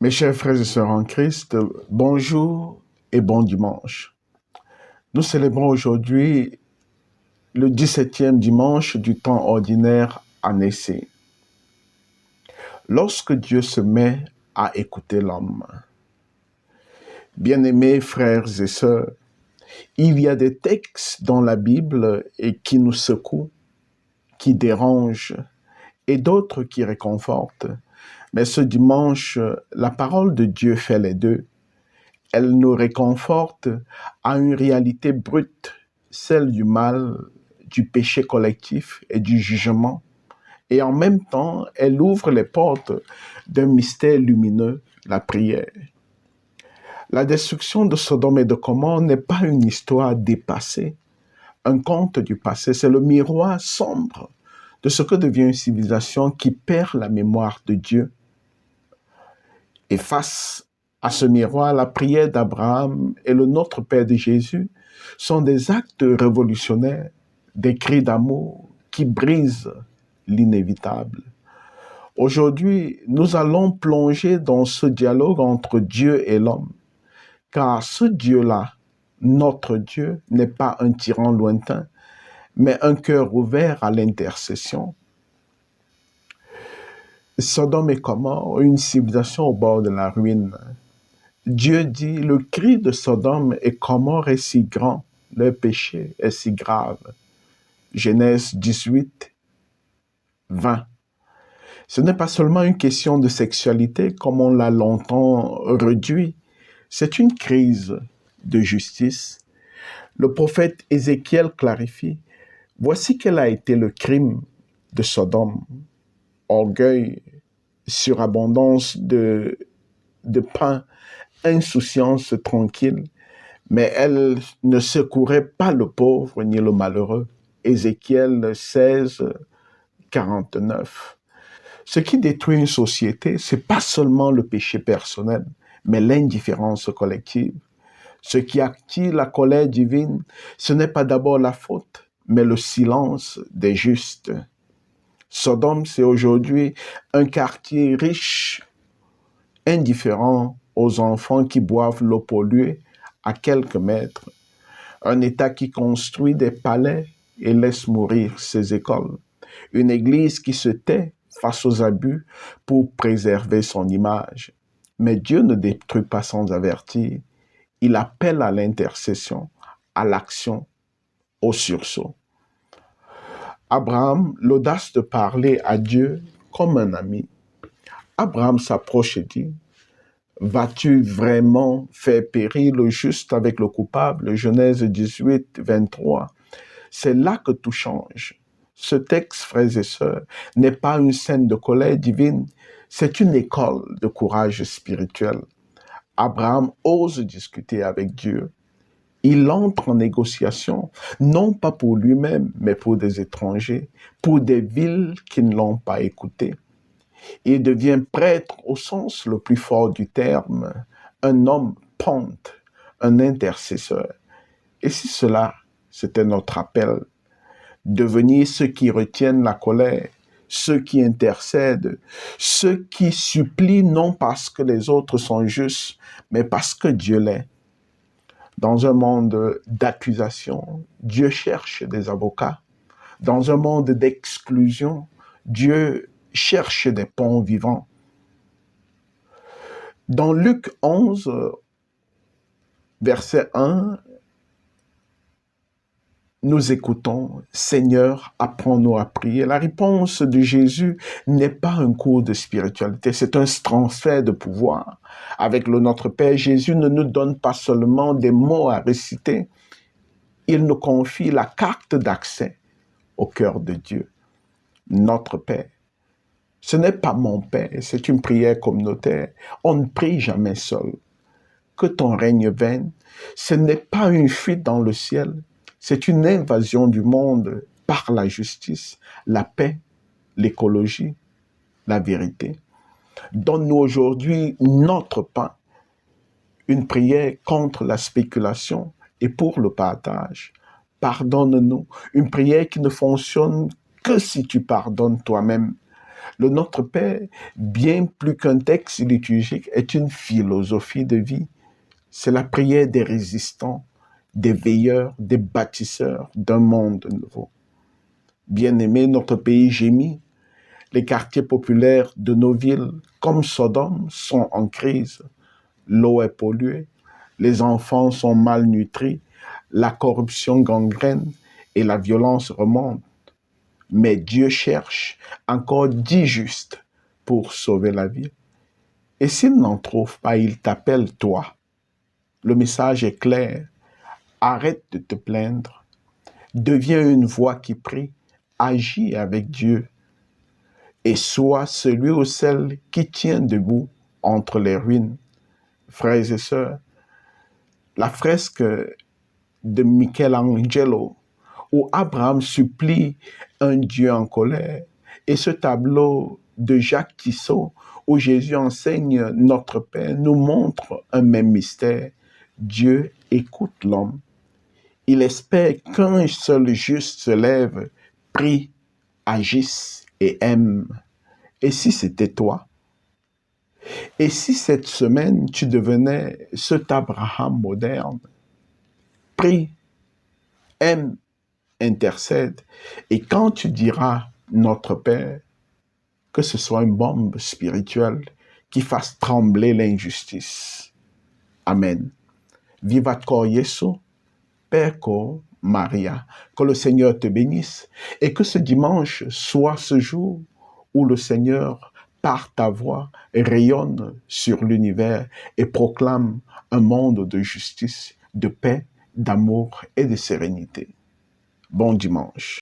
Mes chers frères et sœurs en Christ, bonjour et bon dimanche. Nous célébrons aujourd'hui le 17e dimanche du temps ordinaire à Naissé. Lorsque Dieu se met à écouter l'homme. Bien-aimés frères et sœurs, il y a des textes dans la Bible qui nous secouent, qui dérangent, et d'autres qui réconfortent. Mais ce dimanche, la parole de Dieu fait les deux. Elle nous réconforte à une réalité brute, celle du mal, du péché collectif et du jugement. Et en même temps, elle ouvre les portes d'un mystère lumineux, la prière. La destruction de Sodome et de Gomorrhe n'est pas une histoire dépassée, un conte du passé, c'est le miroir sombre de ce que devient une civilisation qui perd la mémoire de Dieu. Et face à ce miroir, la prière d'Abraham et le Notre Père de Jésus sont des actes révolutionnaires, des cris d'amour qui brisent l'inévitable. Aujourd'hui, nous allons plonger dans ce dialogue entre Dieu et l'homme, car ce Dieu-là, notre Dieu, n'est pas un tyran lointain, mais un cœur ouvert à l'intercession. Sodome et Gomorrhe, une civilisation au bord de la ruine. Dieu dit, le cri de Sodome et Gomorrhe est si grand, leur péché est si grave. Genèse 18, 20. Ce n'est pas seulement une question de sexualité comme on l'a longtemps réduit, c'est une crise de justice. Le prophète Ézéchiel clarifie, voici quel a été le crime de Sodome. Orgueil, surabondance de pain, insouciance tranquille, mais elle ne secourait pas le pauvre ni le malheureux. Ézéchiel 16, 49. Ce qui détruit une société, c'est pas seulement le péché personnel, mais l'indifférence collective. Ce qui active la colère divine, ce n'est pas d'abord la faute, mais le silence des justes. Sodome, c'est aujourd'hui un quartier riche, indifférent aux enfants qui boivent l'eau polluée à quelques mètres. Un État qui construit des palais et laisse mourir ses écoles. Une Église qui se tait face aux abus pour préserver son image. Mais Dieu ne détruit pas sans avertir. Il appelle à l'intercession, à l'action, au sursaut. Abraham, l'audace de parler à Dieu comme un ami. Abraham s'approche et dit, vas-tu vraiment faire périr le juste avec le coupable? Genèse 18, 23. C'est là que tout change. Ce texte, frères et sœurs, n'est pas une scène de colère divine, c'est une école de courage spirituel. Abraham ose discuter avec Dieu. Il entre en négociation, non pas pour lui-même, mais pour des étrangers, pour des villes qui ne l'ont pas écouté. Il devient prêtre au sens le plus fort du terme, un homme ponte, un intercesseur. Et si cela, c'était notre appel, devenir ceux qui retiennent la colère, ceux qui intercèdent, ceux qui supplient non parce que les autres sont justes, mais parce que Dieu l'est. Dans un monde d'accusation, Dieu cherche des avocats. Dans un monde d'exclusion, Dieu cherche des ponts vivants. Dans Luc 11, verset 1, nous écoutons, Seigneur, apprends-nous à prier. La réponse de Jésus n'est pas un cours de spiritualité, c'est un transfert de pouvoir. Avec le Notre Père, Jésus ne nous donne pas seulement des mots à réciter, il nous confie la carte d'accès au cœur de Dieu, notre Père. Ce n'est pas mon Père, c'est une prière communautaire. On ne prie jamais seul. Que ton règne vienne, ce n'est pas une fuite dans le ciel, c'est une invasion du monde par la justice, la paix, l'écologie, la vérité. Donne-nous aujourd'hui notre pain, une prière contre la spéculation et pour le partage. Pardonne-nous, une prière qui ne fonctionne que si tu pardonnes toi-même. Le Notre Père, bien plus qu'un texte liturgique, est une philosophie de vie. C'est la prière des résistants, des veilleurs, des bâtisseurs d'un monde nouveau. Bien-aimé, notre pays gémit. Les quartiers populaires de nos villes, comme Sodome, sont en crise. L'eau est polluée, les enfants sont malnutris, la corruption gangrène et la violence remontent. Mais Dieu cherche encore 10 justes pour sauver la vie. Et s'il n'en trouve pas, il t'appelle toi. Le message est clair. Arrête de te plaindre. Deviens une voix qui prie. Agis avec Dieu. Et sois celui ou celle qui tient debout entre les ruines. Frères et sœurs, la fresque de Michelangelo, où Abraham supplie un Dieu en colère, et ce tableau de Jacques Tissot, où Jésus enseigne notre Père, nous montre un même mystère. Dieu écoute l'homme. Il espère qu'un seul juste se lève, prie, agisse et aime. Et si c'était toi? Et si cette semaine, tu devenais cet Abraham moderne? Prie, aime, intercède. Et quand tu diras notre Père, que ce soit une bombe spirituelle qui fasse trembler l'injustice. Amen. Vivat cor Jesu, Père cor Maria. Que le Seigneur te bénisse et que ce dimanche soit ce jour où le Seigneur, par ta voix, rayonne sur l'univers et proclame un monde de justice, de paix, d'amour et de sérénité. Bon dimanche.